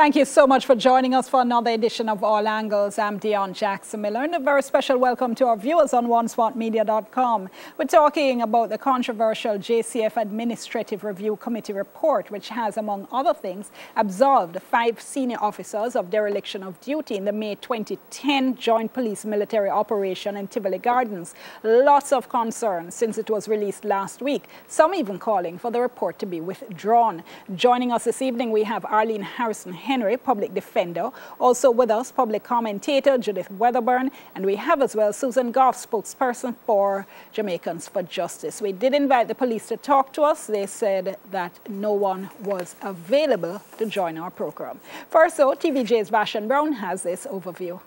Thank you so much for joining us for another edition of All Angles. I'm Dion Jackson Miller, and a very special welcome to our viewers on OneSpotMedia.com. We're talking about the controversial JCF Administrative Review Committee report, which has, among other things, absolved 5 senior officers of dereliction of duty in the May 2010 Joint Police Military Operation in Tivoli Gardens. Lots of concern since it was released last week, some even calling for the report to be withdrawn. Joining us this evening, we have Arlene Harrison Henry, public defender. Also with us, public commentator Judith Weatherburn, and we have as well Susan Goff, spokesperson for Jamaicans for Justice. We did invite the police to talk to us. They said that no one was available to join our program. First, though, TVJ's Vashon Brown has this overview.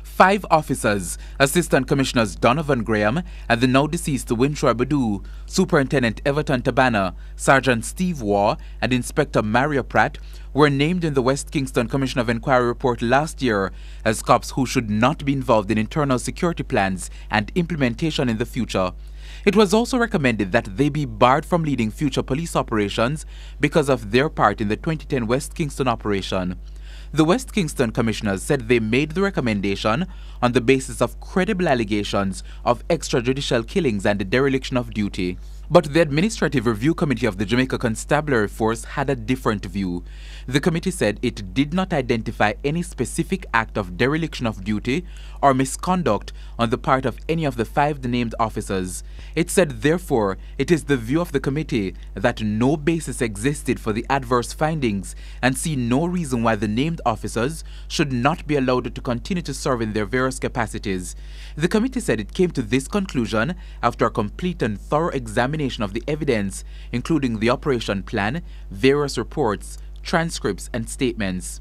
Five officers, Assistant Commissioners Donovan Graham and the now deceased Wintroy Badu, Superintendent Everton Tabana, Sergeant Steve Waugh, and Inspector Mario Pratt, were named in the West Kingston Commission of Inquiry report last year as cops who should not be involved in internal security plans and implementation in the future. It was also recommended that they be barred from leading future police operations because of their part in the 2010 West Kingston operation. The West Kingston Commissioners said they made the recommendation on the basis of credible allegations of extrajudicial killings and the dereliction of duty. But the Administrative Review Committee of the Jamaica Constabulary Force had a different view. The committee said it did not identify any specific act of dereliction of duty or misconduct on the part of any of the 5 named officers. It said, therefore, it is the view of the committee that no basis existed for the adverse findings and see no reason why the named officers should not be allowed to continue to serve in their various capacities. The committee said it came to this conclusion after a complete and thorough examination of the evidence, including the operation plan, various reports, transcripts, and statements.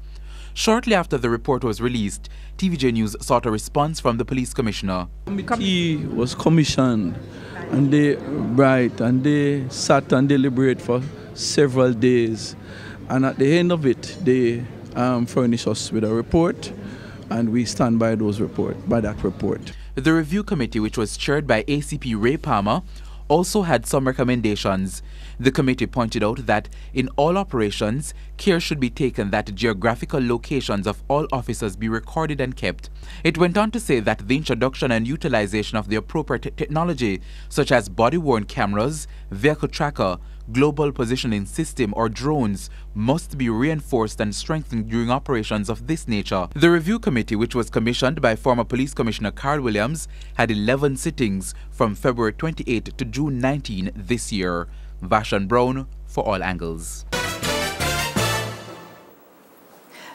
Shortly after the report was released, TVJ News sought a response from the police commissioner. The committee was commissioned and they sat and deliberated for several days, and at the end of it they furnished us with a report, and we stand by that report. The review committee, which was chaired by ACP Ray Palmer, also had some recommendations. The committee pointed out that in all operations, care should be taken that geographical locations of all officers be recorded and kept. It went on to say that the introduction and utilization of the appropriate technology, such as body-worn cameras, vehicle tracker, global positioning system, or drones, must be reinforced and strengthened during operations of this nature. The review committee, which was commissioned by former Police Commissioner Carl Williams, had 11 sittings from February 28 to June 19 this year. Vashon Brown for All Angles.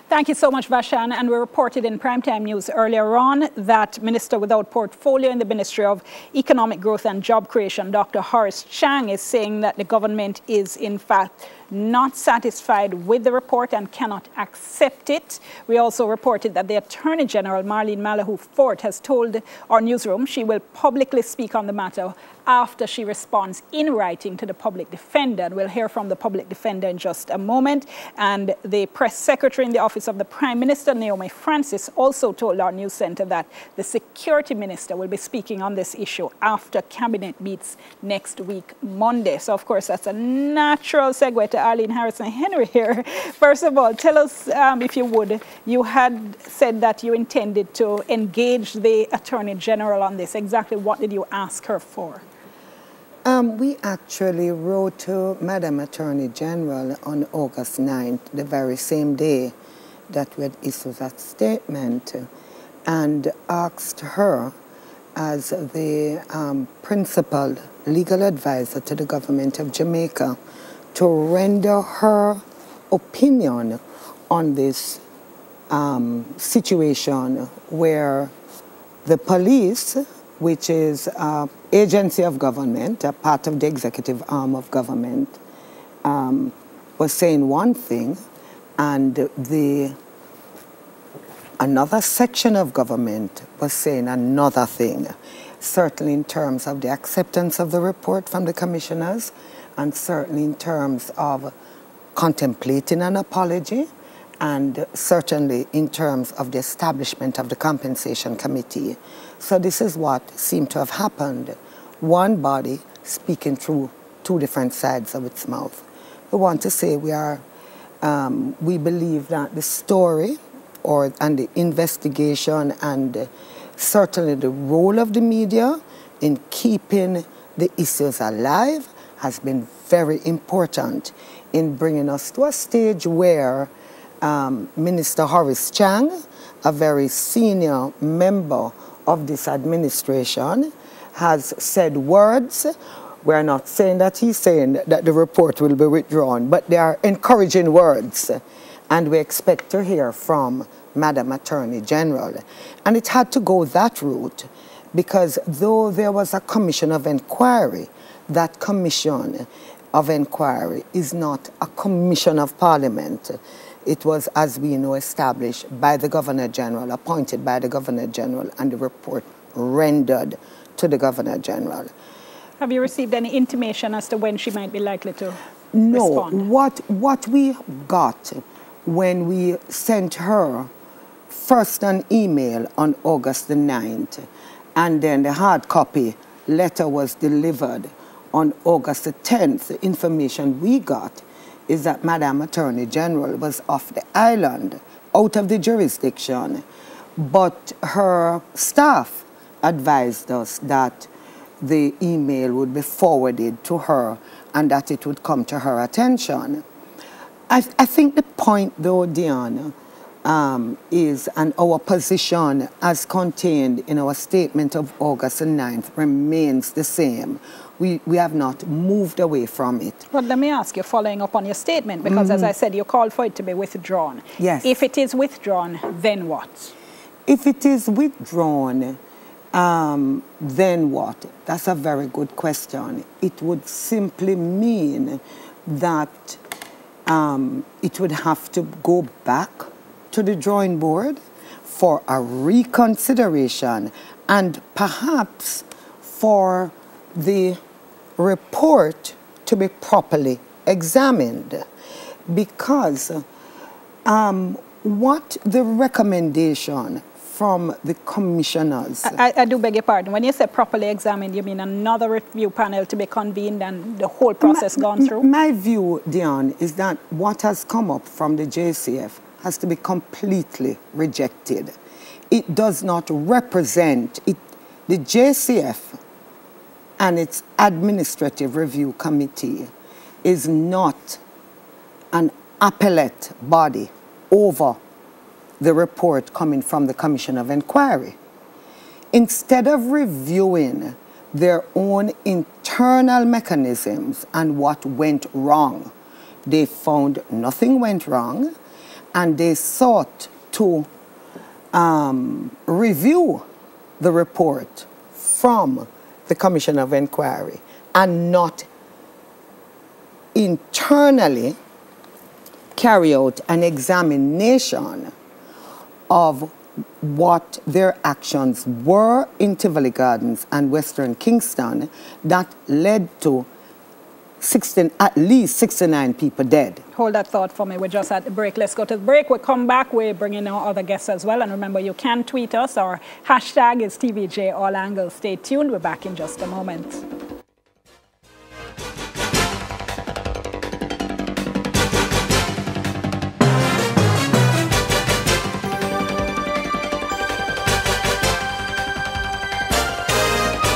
Thank you so much, Vashon. And we reported in Primetime News earlier on that Minister without portfolio in the Ministry of Economic Growth and Job Creation, Dr. Horace Chang, is saying that the government is, in fact, not satisfied with the report and cannot accept it. We also reported that the Attorney General, Marlene Malahoo Fort, has told our newsroom she will publicly speak on the matter after she responds in writing to the public defender. And we'll hear from the public defender in just a moment. And the press secretary in the office of the Prime Minister, Naomi Francis, also told our news center that the security minister will be speaking on this issue after cabinet meets next week, Monday. So, of course, that's a natural segue to Arlene Harrison Henry here. First of all, tell us, if you would, you had said that you intended to engage the Attorney General on this. Exactly what did you ask her for? We actually wrote to Madam Attorney General on August 9th, the very same day that we had issued that statement, and asked her, as the principal legal advisor to the government of Jamaica, to render her opinion on this situation where the police, which is an agency of government, a part of the executive arm of government, was saying one thing, and another section of government was saying another thing, certainly in terms of the acceptance of the report from the commissioners, and certainly in terms of contemplating an apology, and certainly in terms of the establishment of the compensation committee. So this is what seemed to have happened. one body speaking through two different sides of its mouth. We want to say we believe that the story and the investigation and certainly the role of the media in keeping the issues alive has been very important in bringing us to a stage where Minister Horace Chang, a very senior member of this administration, has said words. We're not saying that he's saying that the report will be withdrawn, but they are encouraging words. And we expect to hear from Madam Attorney General. And it had to go that route because though there was a commission of inquiry, that commission of inquiry is not a commission of parliament. It was, as we know, established by the Governor General, appointed by the Governor General, and the report rendered to the Governor General. Have you received any intimation as to when she might be likely to respond? No. What we got when we sent her first an email on August the 9th, and then the hard copy letter was delivered on August the 10th, the information we got is that Madam Attorney General was off the island, out of the jurisdiction, but her staff advised us that the email would be forwarded to her and that it would come to her attention. I think the point, though, Diana, is, and our position as contained in our statement of August the 9th remains the same. We have not moved away from it. But let me ask you, following up on your statement, because as I said, you called for it to be withdrawn. Yes. If it is withdrawn, then what? If it is withdrawn, then what? That's a very good question. It would simply mean that it would have to go back to the drawing board for a reconsideration and perhaps for the report to be properly examined, because what the recommendation from the commissioners... I do beg your pardon. When you say properly examined, you mean another review panel to be convened and the whole process gone through? My view, Dion, is that what has come up from the JCF has to be completely rejected. It does not represent... The JCF and its Administrative Review Committee is not an appellate body over the report coming from the Commission of Inquiry. Instead of reviewing their own internal mechanisms and what went wrong, they found nothing went wrong, and they sought to review the report from the Commission of Inquiry and not internally carry out an examination of what their actions were in Tivoli Gardens and Western Kingston that led to at least 69 people dead. Hold that thought for me. We're just at the break. Let's go to the break. We'll come back. We're bringing our other guests as well. And remember, you can tweet us. Our hashtag is TVJ All Angles. Stay tuned. We're back in just a moment.